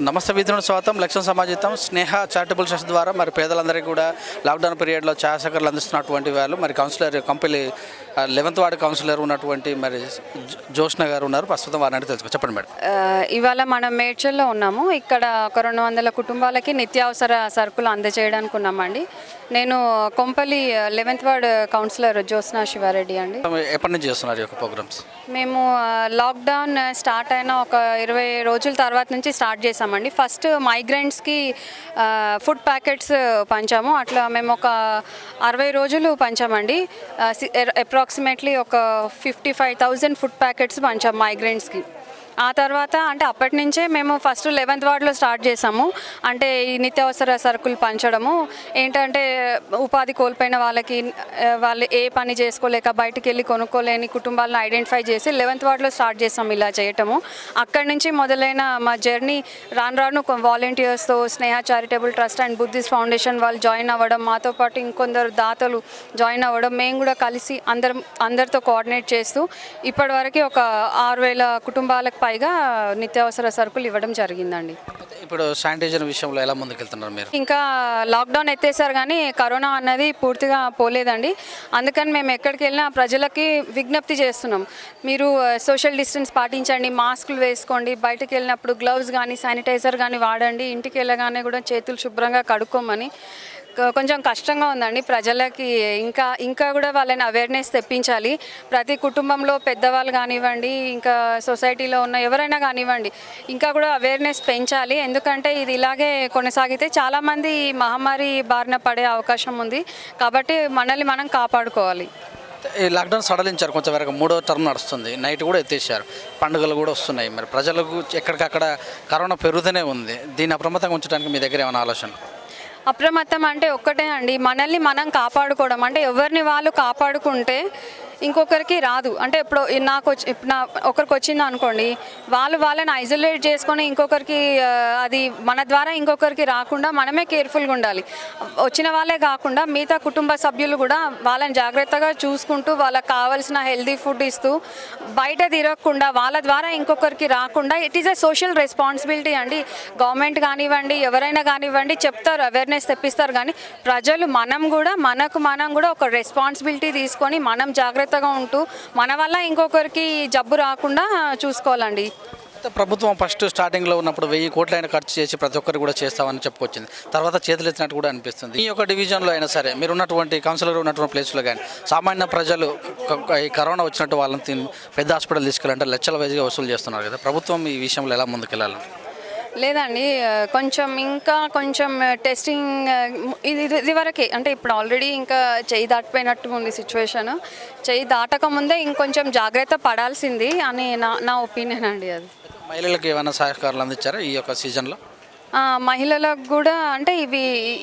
నమస్తే విద్యుత్ స్వాగతం. లక్ష్యం సమాజితం స్నేహ చారిటబుల్ ట్రస్ట్ ద్వారా మరి పేదలందరికీ కూడా లాక్డౌన్ పీరియడ్లో ఛాయా సహకారాలు అందిస్తున్నటువంటి వాళ్ళు మరి councillor company 11th ward councillor ఉన్నటువంటి మరి జోష్న గారు ఉన్నారు. ప్రస్తుతం వారిని తెలుసుకో చెప్పండి మేడం. ఇవాళ మనం మేడ్చల్లో ఉన్నాము. ఇక్కడ ఒక 200 కుటుంబాలకి నిత్యావసర సరుకులు అందజేయడానికి ఉన్నామండి. నేను Kompally 11th ward councillor Josna Sivareddy అండి. ఎప్పటి నుంచి చేస్తున్నారు ఈ యొక్క ప్రోగ్రామ్స్? మేము లాక్డౌన్ స్టార్ట్ అయిన ఒక 20 రోజుల తర్వాత నుంచి స్టార్ట్ చేసామండి. ఫస్ట్ మైగ్రెంట్స్కి ఫుడ్ ప్యాకెట్స్ పంచాము. అట్లా మేము ఒక 60 రోజులు పంచామండి. అప్రాక్సిమేట్లీ ఒక 55,000 ఫుడ్ ప్యాకెట్స్ పంచాము మైగ్రెంట్స్కి. ఆ తర్వాత అంటే అప్పటి నుంచే మేము ఫస్ట్ 11th వార్డులో స్టార్ట్ చేసాము. అంటే ఈ నిత్యావసర సరుకులు పంచడము ఏంటంటే ఉపాధి కోల్పోయిన వాళ్ళకి, వాళ్ళు ఏ పని చేసుకోలేక బయటికి వెళ్ళి కొనుక్కోలేని కుటుంబాలను ఐడెంటిఫై చేసి 11th వార్డులో స్టార్ట్ చేసాము ఇలా చేయటము. అక్కడి నుంచి మొదలైన మా జర్నీ రాను వాలంటీర్స్తో Sneha charitable trust and Buddhist foundation వాళ్ళు జాయిన్ అవ్వడం, మాతో పాటు ఇంకొందరు దాతలు జాయిన్ అవ్వడం, మేము కూడా కలిసి అందరితో కోఆర్డినేట్ చేస్తూ ఇప్పటివరకు ఒక 6,000 కుటుంబాలకు పైగా నిత్యావసర సరుకులు ఇవ్వడం జరిగిందండి. ఇప్పుడు శానిటైజర్ విషయంలో ఎలా ముందుకెళ్తున్నారు మీరు? ఇంకా లాక్డౌన్ ఎత్తేసారు కానీ కరోనా అన్నది పూర్తిగా పోలేదండి. అందుకని మేము ఎక్కడికి వెళ్ళినా ప్రజలకి విజ్ఞప్తి చేస్తున్నాం, మీరు సోషల్ డిస్టెన్స్ పాటించండి, మాస్కులు వేసుకోండి, బయటకు వెళ్ళినప్పుడు గ్లౌస్ కానీ శానిటైజర్ కానీ వాడండి, ఇంటికి వెళ్ళగానే కూడా చేతులు శుభ్రంగా కడుక్కోమని. కొంచెం కష్టంగా ఉందండి ప్రజలకి. ఇంకా కూడా వాళ్ళని అవేర్నెస్ తెప్పించాలి. ప్రతి కుటుంబంలో పెద్దవాళ్ళు కానివ్వండి, ఇంకా సొసైటీలో ఉన్న ఎవరైనా కానివ్వండి, ఇంకా కూడా అవేర్నెస్ పెంచాలి. ఎందుకంటే ఇది ఇలాగే కొనసాగితే చాలామంది మహమ్మారి బారిన పడే అవకాశం ఉంది. కాబట్టి మనల్ని మనం కాపాడుకోవాలి. ఈ లాక్డౌన్ సడలించారు కొంచెం వరకు, 3వ టర్మ్ నడుస్తుంది, నైట్ కూడా ఎత్తేసారు, పండుగలు కూడా వస్తున్నాయి. మరి ప్రజలకు ఎక్కడికక్కడ కరోనా పెరుగుతూనే ఉంది. దీన్ని అప్రమత్తంగా ఉంచడానికి మీ దగ్గర ఏమైనా ఆలోచన? అప్రమత్తం అంటే ఒక్కటే అండి, మనల్ని మనం కాపాడుకోవడం. అంటే ఎవరిని వాళ్ళు కాపాడుకుంటే ఇంకొకరికి రాదు. అంటే ఇప్పుడు ఒకరికి వచ్చింది అనుకోండి, వాళ్ళని ఐసోలేట్ చేసుకొని ఇంకొకరికి అది మన ద్వారా ఇంకొకరికి రాకుండా మనమే కేర్ఫుల్గా ఉండాలి. వచ్చిన వాళ్ళే కాకుండా మిగతా కుటుంబ సభ్యులు కూడా వాళ్ళని జాగ్రత్తగా చూసుకుంటూ వాళ్ళకి కావాల్సిన హెల్దీ ఫుడ్ ఇస్తూ బయట తిరగకుండా వాళ్ళ ద్వారా ఇంకొకరికి రాకుండా it is a social responsibility అండి. గవర్నమెంట్ కానివ్వండి, ఎవరైనా కానివ్వండి చెప్తారు, అవేర్నెస్ తెప్పిస్తారు, కానీ ప్రజలు మనం కూడా ఒక రెస్పాన్సిబిలిటీ తీసుకొని మనం జాగ్రత్తగా ఉంటూ మన వల్ల ఇంకొకరికి జబ్బు రాకుండా చూసుకోవాలండి. ప్రభుత్వం ఫస్ట్ స్టార్టింగ్లో ఉన్నప్పుడు 1000 కోట్లైనా ఖర్చు చేసి ప్రతి ఒక్కరు కూడా చేస్తామని చెప్పుకొచ్చింది. తర్వాత చేతులు ఎత్తినట్టు కూడా అనిపిస్తుంది. ఈ యొక్క డివిజన్లో అయినా సరే, మీరు ఉన్నటువంటి కౌన్సిలర్ ఉన్నటువంటి ప్లేస్లో కానీ సామాన్య ప్రజలు ఈ కరోనా వచ్చినట్టు వాళ్ళని పెద్ద హాస్పిటల్ తీసుకెళ్ళాలంటే లక్షల వైజ్గా వసూలు చేస్తున్నారు కదా. ప్రభుత్వం ఈ విషయంలో ఎలా ముందుకెళ్ళాలి? లేదండి, ఇంకా కొంచెం టెస్టింగ్ ఇది వరకే. అంటే ఇప్పుడు ఆల్రెడీ ఇంకా చెయ్యి దాటిపోయినట్టు ఉంది సిచ్యువేషన్. చెయ్యి దాటక ముందే ఇంకొంచెం జాగ్రత్త పడాల్సింది అని నా ఒపీనియన్ అండి. అది మహిళలకు ఏమైనా సహకారాలు అందించారా ఈ యొక్క సీజన్లో? మహిళలకు కూడా అంటే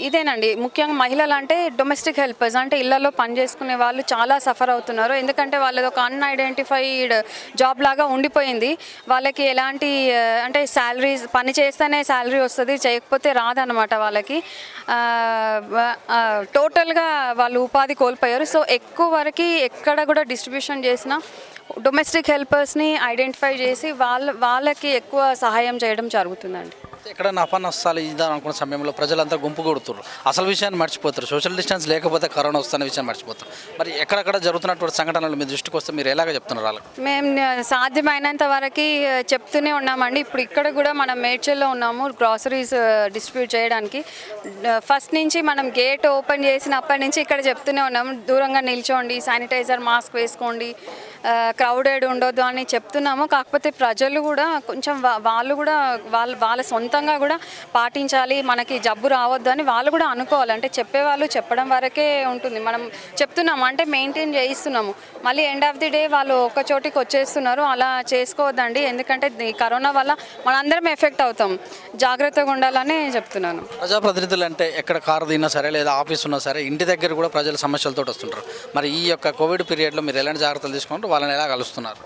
ఇదేనండి ముఖ్యంగా. మహిళలు అంటే డొమెస్టిక్ హెల్పర్స్, అంటే ఇళ్లలో పనిచేసుకునే వాళ్ళు చాలా సఫర్ అవుతున్నారు. ఎందుకంటే వాళ్ళది ఒక అన్ఐడెంటిఫైడ్ జాబ్ లాగా ఉండిపోయింది. వాళ్ళకి ఎలాంటి అంటే శాలరీస్, పని చేస్తేనే శాలరీ వస్తుంది, చేయకపోతే రాదనమాట వాళ్ళకి. టోటల్గా వాళ్ళు ఉపాధి కోల్పోయారు. సో ఎక్కువ వరకు ఎక్కడ కూడా డిస్ట్రిబ్యూషన్ చేసినా డొమెస్టిక్ హెల్పర్స్ని ఐడెంటిఫై చేసి వాళ్ళకి ఎక్కువ సహాయం చేయడం జరుగుతుందండి. ఎక్కడైనా అపనష్టాలు ఇద్దాం అనుకున్న సమయంలో ప్రజలంతా గుంపు కొడుతున్నారు, అసలు విషయాన్ని మర్చిపోతారు. సోషల్ డిస్టెన్స్ లేకపోతే కరోనా వస్తున్న విషయాన్ని మర్చిపోతారు. మరి ఎక్కడెక్కడ జరుగుతున్నటువంటి సంఘటనలు మీ దృష్టికి వస్తే మీరు ఎలాగ చెప్తున్నారు వాళ్ళకి? మేము సాధ్యమైనంత వరకు చెప్తూనే ఉన్నామండి. ఇప్పుడు ఇక్కడ కూడా మనం మేడ్చల్లో ఉన్నాము గ్రాసరీస్ డిస్ట్రిబ్యూట్ చేయడానికి. ఫస్ట్ నుంచి మనం గేట్ ఓపెన్ చేసినప్పటి నుంచి ఇక్కడ చెప్తూనే ఉన్నాము, దూరంగా నిల్చోండి, శానిటైజర్ మాస్క్ వేసుకోండి, క్రౌడెడ్ ఉండొద్దు అని చెప్తున్నాము. కాకపోతే ప్రజలు కూడా కొంచెం వాళ్ళు కూడా వాళ్ళ సొంతంగా కూడా పాటించాలి, మనకి జబ్బు రావద్దు అని వాళ్ళు కూడా అనుకోవాలి. అంటే చెప్పేవాళ్ళు చెప్పడం వరకే ఉంటుంది. మనం చెప్తున్నాము అంటే మెయింటైన్ చేయిస్తున్నాము, మళ్ళీ ఎండ్ ఆఫ్ ది డే వాళ్ళు ఒక చోటికి వచ్చేస్తున్నారు. అలా చేసుకోవద్దండి, ఎందుకంటే ఈ కరోనా వల్ల మనందరం ఎఫెక్ట్ అవుతాం. జాగ్రత్తగా ఉండాలని చెప్తున్నాను. ప్రజాప్రతినిధులు అంటే ఎక్కడ కారు తిన్నా సరే లేదా ఆఫీస్ ఉన్నా సరే ఇంటి దగ్గర కూడా ప్రజల సమస్యలతో వస్తుంటారు. మరి ఈ యొక్క కోవిడ్ పీరియడ్లో మీరు ఎలాంటి జాగ్రత్తలు తీసుకుంటారు, వాళ్ళని ఎలా కలుస్తున్నారు?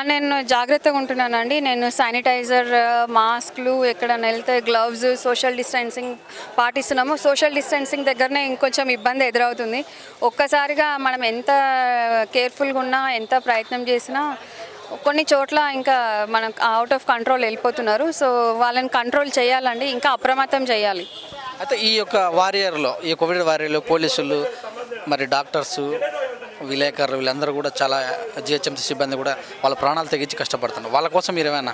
నేను జాగ్రత్తగా ఉంటున్నానండి. నేను శానిటైజర్, మాస్క్లు, ఎక్కడైనా వెళ్తే గ్లవ్స్, సోషల్ డిస్టెన్సింగ్ పాటిస్తున్నాము. సోషల్ డిస్టెన్సింగ్ దగ్గరనే ఇంకొంచెం ఇబ్బంది ఎదురవుతుంది. ఒక్కసారిగా మనం ఎంత కేర్ఫుల్గా ఉన్నా, ఎంత ప్రయత్నం చేసినా కొన్ని చోట్ల ఇంకా మనం అవుట్ ఆఫ్ కంట్రోల్ వెళ్ళిపోతున్నారు. సో వాళ్ళని కంట్రోల్ చేయాలండి, ఇంకా అప్రమత్తం చేయాలి. అయితే ఈ యొక్క వారియర్లో, ఈ కోవిడ్ వారియర్లో పోలీసులు, మరి డాక్టర్సు, విలేకరులు వీళ్ళందరూ కూడా చాలా జిహెచ్ఎంసీ సిబ్బంది కూడా వాళ్ళ ప్రాణాలు తెగించి కష్టపడుతున్నారు. వాళ్ళ కోసం మీరు ఏమైనా?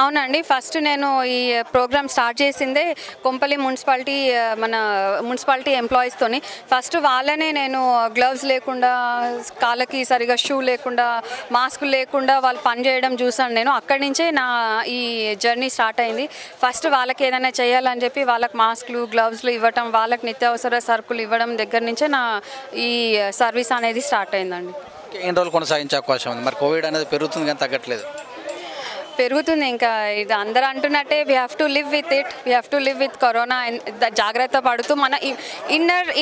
అవునండి, ఫస్ట్ నేను ఈ ప్రోగ్రామ్ స్టార్ట్ చేసిందే కొంపల్లి మున్సిపాలిటీ మన మున్సిపాలిటీ ఎంప్లాయీస్తోని. ఫస్ట్ వాళ్ళనే నేను గ్లవ్స్ లేకుండా, కాళ్ళకి సరిగా షూ లేకుండా, మాస్క్ లేకుండా వాళ్ళు పని చేయడం చూసాను నేను. అక్కడి నుంచే నా ఈ జర్నీ స్టార్ట్ అయింది. ఫస్ట్ వాళ్ళకి ఏదైనా చేయాలని చెప్పి వాళ్ళకి మాస్క్లు, గ్లవ్స్లు ఇవ్వటం, వాళ్ళకి నిత్యావసర సరుకులు ఇవ్వడం దగ్గర నుంచే నా ఈ సర్వీస్ అనేది స్టార్ట్ అయిందండి. ఎన్ని రోజులు కొనసాగించే అవకాశం ఉంది? మరి కోవిడ్ అనేది పెరుగుతుంది కానీ తగ్గట్లేదు. పెరుగుతుంది, ఇంకా ఇది అందరూ అంటున్నట్టే we have to live with it, we have to live with corona. జాగ్రత్త పడుతూ మన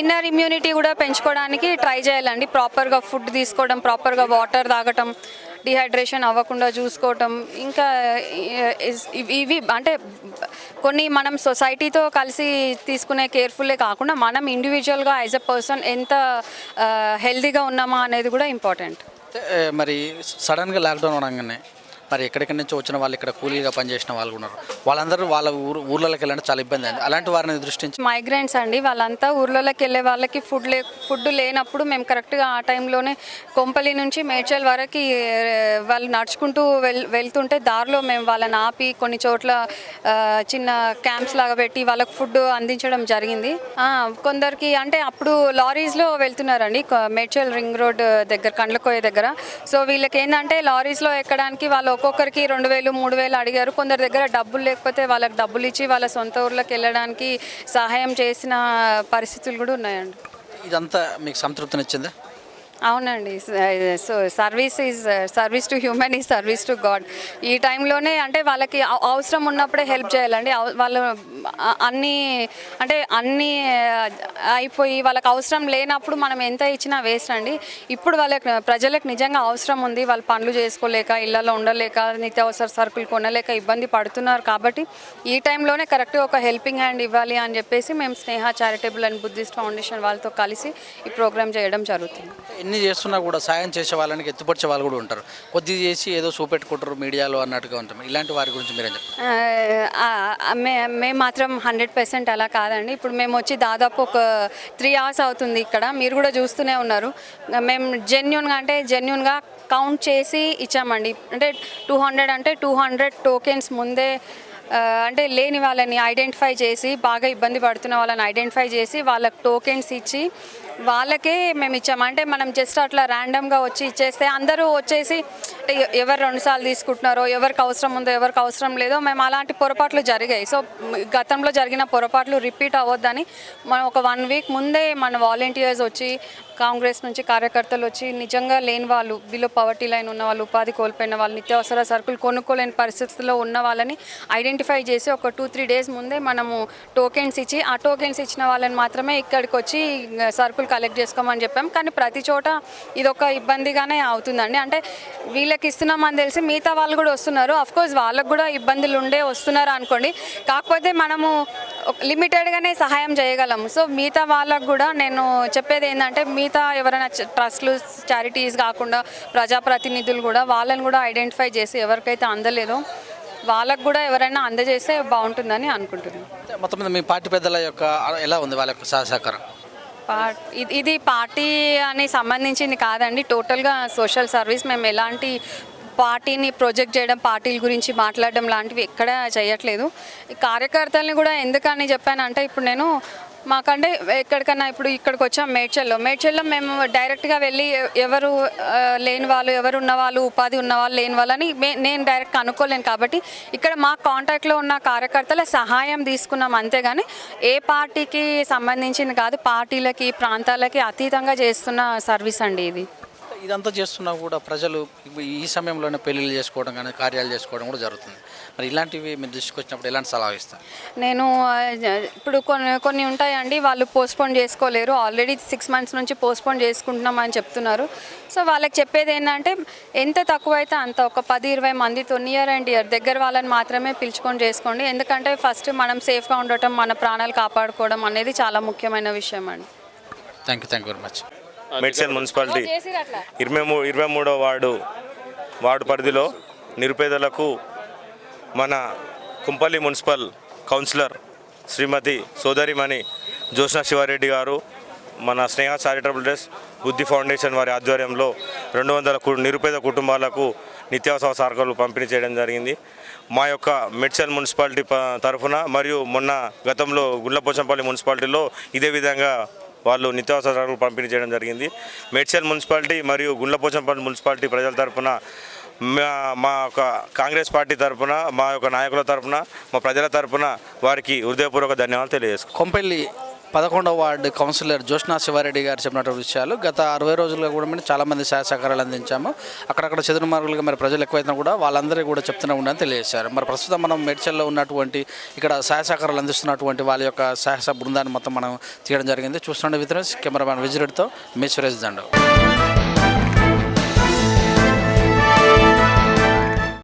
ఇన్నర్ ఇమ్యూనిటీ కూడా పెంచుకోవడానికి ట్రై చేయాలండి. ప్రాపర్గా ఫుడ్ తీసుకోవడం, ప్రాపర్గా వాటర్ తాగటం, డిహైడ్రేషన్ అవ్వకుండా చూసుకోవటం. ఇంకా ఇవి అంటే కొన్ని మనం సొసైటీతో కలిసి తీసుకునే కేర్ఫుల్లే కాకుండా మనం ఇండివిజువల్గా యాజ్ ఎ పర్సన్ ఎంత హెల్తీగా ఉన్నామా అనేది కూడా ఇంపార్టెంట్. మరి సడన్గా లాక్డౌన్ అవడంగానే మరి ఎక్కడెక్కడి నుంచి వచ్చిన వాళ్ళు, ఇక్కడ కూలీగా పనిచేసిన వాళ్ళు ఉన్నారు, వాళ్ళందరూ వాళ్ళ ఊర్లలోకి వెళ్ళాలంటే చాలా ఇబ్బంది అయింది. అలాంటి వారిని దృష్టించి మైగ్రెంట్స్ అండి, వాళ్ళంతా ఊర్లలోకి వెళ్ళే వాళ్ళకి ఫుడ్ లేనప్పుడు మేము కరెక్ట్గా ఆ టైంలోనే కొంపల్లి నుంచి మేడ్చల్ వరకు వాళ్ళు నడుచుకుంటూ వెళ్తుంటే దారిలో మేము వాళ్ళని ఆపి కొన్ని చోట్ల చిన్న క్యాంప్స్ లాగా పెట్టి వాళ్ళకి ఫుడ్ అందించడం జరిగింది. కొందరికి అంటే అప్పుడు లారీస్లో వెళ్తున్నారండి మేడ్చల్ రింగ్ రోడ్ దగ్గర, కండ్లకోయ దగ్గర. సో వీళ్ళకి ఏంటంటే లారీస్లో ఎక్కడానికి వాళ్ళు ఒక్కొక్కరికి 2000, 3000 అడిగారు. కొందరి దగ్గర డబ్బులు లేకపోతే వాళ్ళకి డబ్బులు ఇచ్చి వాళ్ళ సొంత ఊర్లోకి వెళ్ళడానికి సహాయం చేసిన పరిస్థితులు కూడా ఉన్నాయండి. ఇదంతా మీకు సంతృప్తినిచ్చిందా? అవునండి. So service to human is service to God. ఈ టైంలోనే అంటే వాళ్ళకి అవసరం ఉన్నప్పుడే హెల్ప్ చేయాలండి. వాళ్ళు అన్నీ అయిపోయి వాళ్ళకి అవసరం లేనప్పుడు మనం ఎంత ఇచ్చినా వేస్ట్ అండి. ఇప్పుడు ప్రజలకు నిజంగా అవసరం ఉంది, వాళ్ళు పనులు చేసుకోలేక, ఇళ్లలో ఉండలేక, నిత్యావసర సరుకులు కొనలేక ఇబ్బంది పడుతున్నారు. కాబట్టి ఈ టైంలోనే కరెక్ట్గా ఒక హెల్పింగ్ హ్యాండ్ ఇవ్వాలి అని చెప్పేసి మేము స్నేహ చారిటబుల్ అండ్ బుద్ధిస్ట్ ఫౌండేషన్ వాళ్ళతో కలిసి ఈ ప్రోగ్రామ్ చేయడం జరుగుతుంది. ఎన్ని చేస్తున్నా కూడా సాయం చేసే వాళ్ళని ఎత్తుపరిచే వాళ్ళు కూడా ఉంటారు. కొద్దిగా చేసి ఏదో చూపెట్టుకుంటారు మీడియాలో అన్నట్టుగా ఉంటాం. ఇలాంటి వారి గురించి మీరేం చెప్తారు? మేము మాత్రం 100% అలా కాదండి. ఇప్పుడు మేము వచ్చి దాదాపు ఒక 3 hours అవుతుంది ఇక్కడ, మీరు కూడా చూస్తూనే ఉన్నారు. మేము జెన్యున్గా కౌంట్ చేసి ఇచ్చామండి. అంటే 200 టోకెన్స్ ముందే అంటే లేని వాళ్ళని ఐడెంటిఫై చేసి, బాగా ఇబ్బంది పడుతున్న వాళ్ళని ఐడెంటిఫై చేసి వాళ్ళకి టోకెన్స్ ఇచ్చి వాళ్ళకే మేము ఇచ్చాము. అంటే మనం జస్ట్ అట్లా ర్యాండమ్గా వచ్చి ఇచ్చేస్తే అందరూ వచ్చేసి ఎవరు 2 సార్లు తీసుకుంటున్నారో, ఎవరికి అవసరం ఉందో, ఎవరికి అవసరం లేదో, మేము అలాంటి పొరపాట్లు జరిగాయి. సో గతంలో జరిగిన పొరపాట్లు రిపీట్ అవ్వద్దని మనం ఒక 1 week ముందే మన వాలంటీర్స్ వచ్చి, కాంగ్రెస్ నుంచి కార్యకర్తలు వచ్చి, నిజంగా లేని వాళ్ళు, బిలో పవర్టీ లైన్ ఉన్న వాళ్ళు, ఉపాధి కోల్పోయిన వాళ్ళు, నిత్యావసర సరుకులు కొనుక్కోలేని పరిస్థితుల్లో ఉన్న వాళ్ళని ఐడెంటిఫై చేసి ఒక 2-3 days ముందే మనము టోకెన్స్ ఇచ్చి, ఆ టోకెన్స్ ఇచ్చిన వాళ్ళని మాత్రమే ఇక్కడికి వచ్చి సరుకులు కలెక్ట్ చేసుకోమని చెప్పాం. కానీ ప్రతి చోట ఇదొక ఇబ్బందిగానే అవుతుందండి. అంటే వీళ్ళకి ఇస్తున్నామని తెలిసి మిగతా వాళ్ళు కూడా వస్తున్నారు. అఫ్కోర్స్ వాళ్ళకు కూడా ఇబ్బందులు వస్తున్నారు అనుకోండి. కాకపోతే మనము లిమిటెడ్గానే సహాయం చేయగలము. సో మిగతా వాళ్ళకు కూడా నేను చెప్పేది ఏంటంటే, మిగతా ఎవరైనా ట్రస్ట్లు, చారిటీస్ కాకుండా ప్రజాప్రతినిధులు కూడా వాళ్ళని కూడా ఐడెంటిఫై చేసి ఎవరికైతే అందలేదో వాళ్ళకు కూడా ఎవరైనా అందజేస్తే బాగుంటుందని అనుకుంటున్నాను. మొత్తం మీద మీ పార్టీ పెద్దల యొక్క ఎలా ఉంది వాళ్ళ యొక్క సహకారం? ఇది పార్టీ అని సంబంధించింది కాదండి, టోటల్గా సోషల్ సర్వీస్. మేము ఎలాంటి పార్టీని ప్రొజెక్ట్ చేయడం, పార్టీల గురించి మాట్లాడడం లాంటివి ఎక్కడ చేయట్లేదు. కార్యకర్తల్ని కూడా ఎందుకని చెప్పానంటే, ఇప్పుడు నేను మాకంటే ఎక్కడికన్నా ఇప్పుడు ఇక్కడికి వచ్చాం మేడ్చల్లో మేము డైరెక్ట్గా వెళ్ళి ఎవరు లేని వాళ్ళు, ఎవరు ఉన్నవాళ్ళు, ఉపాధి ఉన్నవాళ్ళు, లేని వాళ్ళని నేను డైరెక్ట్గా అనుకోలేను. కాబట్టి ఇక్కడ మా కాంటాక్ట్లో ఉన్న కార్యకర్తల సహాయం తీసుకున్నాం అంతేగాని ఏ పార్టీకి సంబంధించింది కాదు. పార్టీలకి, ప్రాంతాలకి అతీతంగా చేస్తున్న సర్వీస్ అండి ఇది. ఇదంతా చేస్తున్నా కూడా ప్రజలు ఈ సమయంలోనే పెళ్ళిళ్ళు చేసుకోవడం కానీ, కార్యాలు చేసుకోవడం కూడా జరుగుతుంది. మరి ఇలాంటివి మీరు దృష్టికి వచ్చినప్పుడు ఎలాంటి సలహా ఇస్తారు? నేను ఇప్పుడు కొన్ని ఉంటాయండి, వాళ్ళు పోస్ట్పోన్ చేసుకోలేరు. ఆల్రెడీ 6 months నుంచి పోస్ట్పోన్ చేసుకుంటున్నామని చెప్తున్నారు. సో వాళ్ళకి చెప్పేది ఏంటంటే, ఎంత తక్కువైతే అంత, ఒక 10-20 మందితో నియర్ అండ్ ఇయర్ దగ్గర వాళ్ళని మాత్రమే పిలుచుకొని చేసుకోండి. ఎందుకంటే ఫస్ట్ మనం సేఫ్గా ఉండటం, మన ప్రాణాలు కాపాడుకోవడం అనేది చాలా ముఖ్యమైన విషయం అండి. Thank you very much. Medchal municipality 23వ వార్డు వార్డు పరిధిలో నిరుపేదలకు మన కుంపల్లి మున్సిపల్ కౌన్సిలర్ శ్రీమతి సోదరిమణి జ్యోత్స్నా శివారెడ్డి గారు మన Sneha charitable trust Buddhist foundation వారి ఆధ్వర్యంలో 200 నిరుపేద కుటుంబాలకు నిత్యావసర సరుకులు పంపిణీ చేయడం జరిగింది. మా యొక్క మేడ్చల్ మున్సిపాలిటీ తరఫున మరియు మొన్న గతంలో గుండ్లపోచంపల్లి మున్సిపాలిటీలో ఇదే విధంగా వాళ్ళు నిత్యావసర సరుకులు పంపిణీ చేయడం జరిగింది. మేడ్చల్ మున్సిపాలిటీ మరియు గుండ్లపోచంపల్లి మున్సిపాలిటీ ప్రజల తరఫున మా యొక్క కాంగ్రెస్ పార్టీ తరఫున, మా యొక్క నాయకుల తరఫున, మా ప్రజల తరఫున వారికి హృదయపూర్వక ధన్యవాదాలు తెలియజేసుకుంటాం. కొంపల్లి 11వ వార్డు కౌన్సిలర్ జ్యోత్స్నా శివారెడ్డి గారు చెప్పినటువంటి విషయాలు. గత 60 రోజులుగా కూడా మేము చాలామంది సహాయ సహకారాలు అందించాము. అక్కడక్కడ చెదురు మార్గులుగా మరి ప్రజలు ఎక్కువైనా కూడా వాళ్ళందరికీ కూడా చెప్తూనే ఉండని తెలియజేశారు. మరి ప్రస్తుతం మనం మేడ్చల్లో ఉన్నటువంటి ఇక్కడ సహాయ సహకారాలు అందిస్తున్నటువంటి వాళ్ళ యొక్క సహాయ బృందాన్ని మొత్తం మనం తీయడం జరిగింది. చూస్తుండే వితరస్ కెమెరామ్యాన్ విజిరెడ్తో మీ సురేష్ దండు.